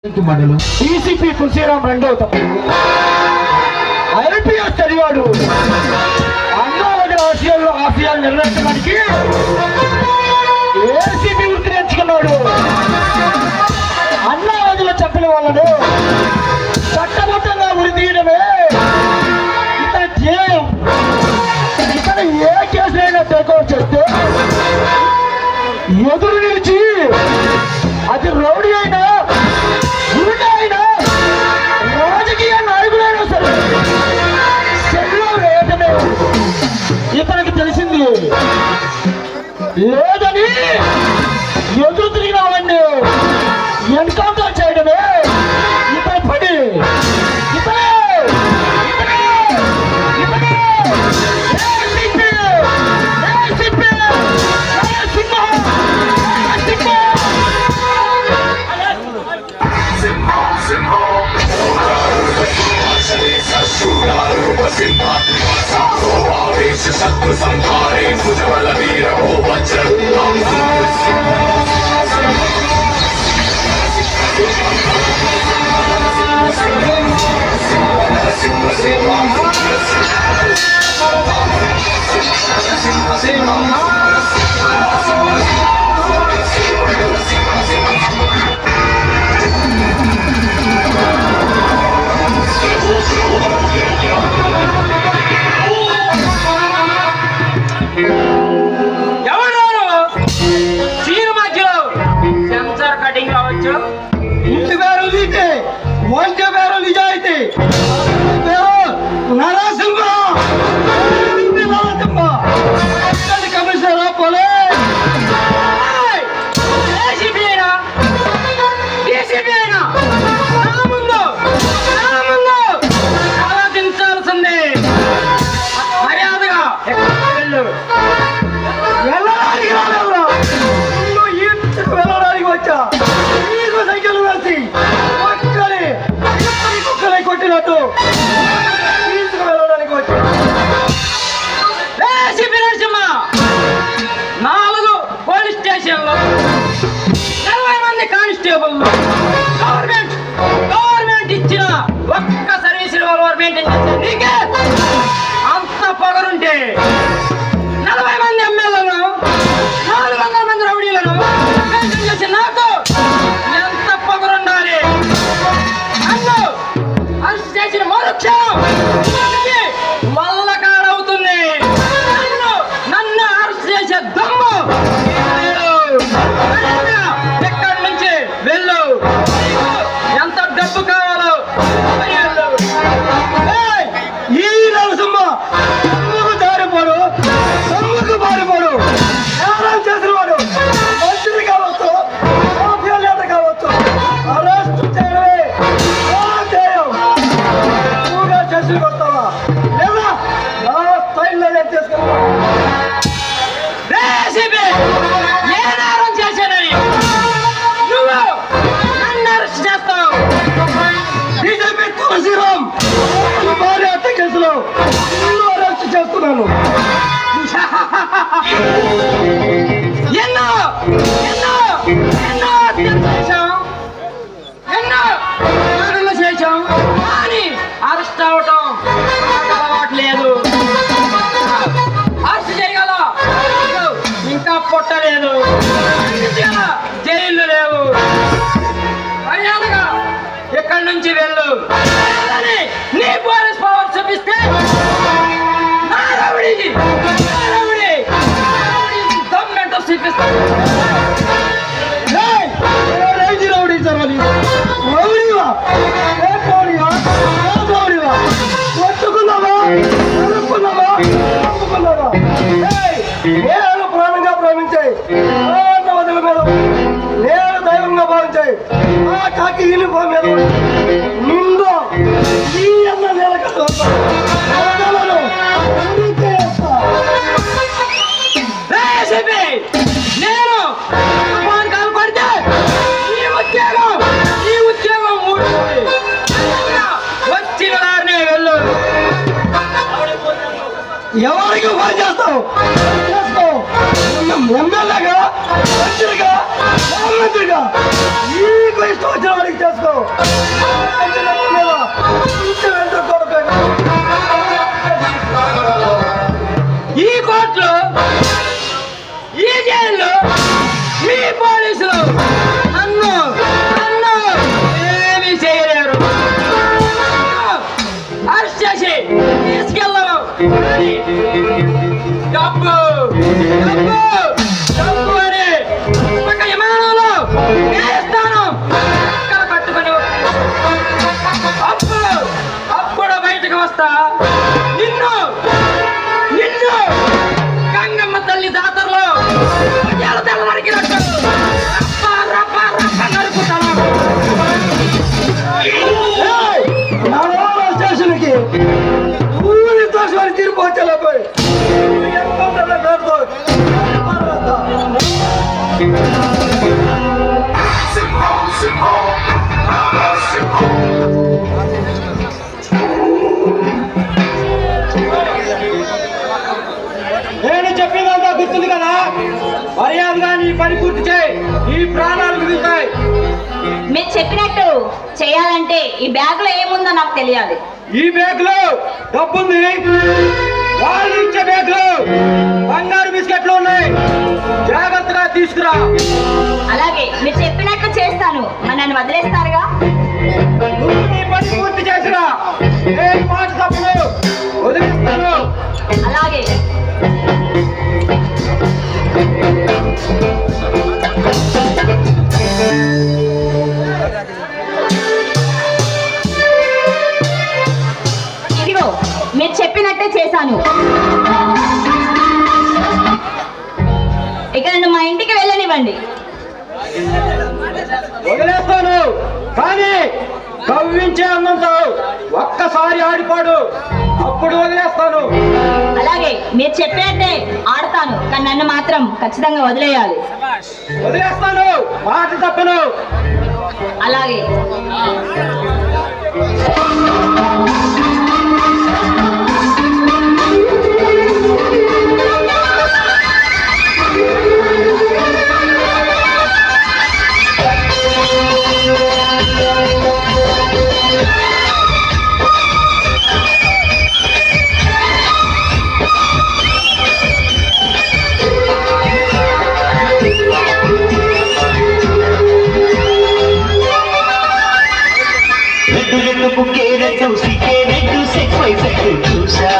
DCP Tulsiram రెండవ తప్పు IPS చదివాడు. అన్నావతి ఆశయాలు నెరవేర్చడానికి ఏసీపీ వృత్తి నేర్చుకున్నాడు. అన్నావతిలో చెప్పిన వాళ్ళను చట్టబద్ధంగా ఉరి తీయడమే ఇతని ధ్యేయం. ఇతను ఏ కేసులైనా టేకౌట్ చేస్తే ఎదురు నిలిచి అది రౌడీ అయినా రాజకీయ నాయకుడైనా సరే సెల్లో వేయటమే ఇతనికి తెలిసింది. లేదని ఎదురు తిరిగిన వాళ్ళని ఎన్కౌంటర్ చేయడమే ఇతని పని. शत्रु संहारे भुजबल वीर हो वज्र ఇంటి పేరు నీతి, వంట పేరు నిజాయితీ, నరసింహ కమిషనర్ పోలీస్ ఆలోచించాల్సింది. మర్యాదగా వెళ్ళడానికి రాలేదు, వెళ్ళడానికి వచ్చా సైకిల్ వేసి కుక్కలే కొట్టినట్టు తీసుకువెళ్ళడానికి వచ్చా. 4 పోలీస్ స్టేషన్లు, 20 మంది కానిస్టేబుల్, గవర్నమెంట్ ఇచ్చిన ఒక్క సర్వీస్ రివాల్వర్ మెయింటైన్ చేసే నీకే అంత పొగరుంటే 40 మంది ఎమ్మెల్యేలను 400 మంది రౌడీలను మెయింటైన్ చేసే నాకు ఎంత పొగరుండాలి. నన్ను అరెస్ట్ చేసిన మరుక్షణం మల్లకాడవుతుంది. నన్ను అరెస్ట్ చేసే దమ్ము ఎక్కడి నుంచి వెళ్ళు, ఎంత డబ్బు కావాలో ఈ నరసింహ దమ్ముకు దారిపోడు, దమ్ముకు పారిపోడు. నేరం చేసిన వాడు మంత్రి కావచ్చు, మాఫియా నేత కావచ్చు, అరెస్ట్ చేయడమే స్టేషన్కి వస్తావా లేదా నా స్టైల్లో నేను చేసుకున్నా. ఏ నేరం చేశానని నువ్వు నన్ను అరెస్ట్ చేస్తావు? డీజీపీ తులసిరామ్ భారీ హత్య కేసులో నిన్ను అరెస్ట్ చేస్తున్నాను. ఎన్నో ఎన్నో ఎన్నో చేశాం, ఎన్నో చేశాం, కానీ అరెస్ట్ అవటం అలవాట్లేదు. అరెస్ట్ చేయగల ఇంకా పుట్టలేదు, జైళ్ళు లేవు. మర్యాదగా ఎక్కడి నుంచి వెళ్ళు. నీ పోలీస్ పవర్ చూపిస్తే గవర్నమెంట్ చూపిస్తాను. నేను ప్రాణంగా ప్రేమించాయి, వదిల మీద నేను దైవంగా భావించాయి. ఆ కాకి యూనిఫామ్ మీద నిండు ఈ అన్న నేలకట్టు నేను కాలు పడితే ఈ ఉద్యోగం వచ్చిన దారినే వెళ్ళు. ఎవరికి పని చేస్తావు చేసుకో. ఎమ్మెల్యేగా మంత్రిగా మాదిరిగా నీకు ఇష్టం వచ్చిన వాడికి చేసుకో. ఈ కోర్టులో ఈ జైల్లో ఈ పోలీసులు నన్ను నన్ను ఏమీ చేయలేరు. అరెస్ట్ చేసి తీసుకెళ్ళరు. డబ్బు డబ్బు డబ్బు అని ఒక విమానంలో వేస్తాను పట్టుకొని అప్పుడు అప్పుడు బయటకు వస్తా. నిన్ను నిన్ను గంగమ్మ తల్లి జాతరలో తెల్లవారికి నరుకుతాను. స్టేషన్కి ఊరి దోషాలు తిరిగి వచ్చేలాపోయి సింహం సింహం సింహం నేను చెప్పిందంతా గుర్తుంది కదా. మర్యాదగా నీ పని పూర్తి చేయి. నీ ప్రాణాలు మిగులుతాయి. మీరు చెప్పినట్టు చేయాలంటే ఈ బ్యాగ్ లో ఏముందో నాకు తెలియాలి. ఈ బ్యాగ్ లో డబ్బుంది. వాళ్ళు ఇచ్చే బ్యాగ్ లో బంగారు బిస్కెట్లు ఉన్నాయి. జాగ్రత్తగా తీసుకురా. అలాగే మీరు చెప్పినట్టు చేస్తాను. మరి నన్ను వదిలేస్తారుగా? నువ్వు నీ పని పూర్తి చేసిరా. ఏ మాట తప్పను, వదిలేస్తాను. అలాగే ఇదిగో మీరు చెప్పినట్టే చేశాను. ఇక నన్ను మా ఇంటికి వెళ్ళనివ్వండి. వదిలేస్తాను, కానీ కవ్వించే అన్నంతో ఒక్కసారి ఆడిపాడు, అప్పుడు వదిలేస్తాను. అలాగే మీరు చెప్పినట్టే ఆడతాను, కానీ నన్ను మాత్రం ఖచ్చితంగా వదిలేయాలి. వదిలేస్తాను, మాట తప్పను. అలాగే చూసా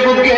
బుగ్గి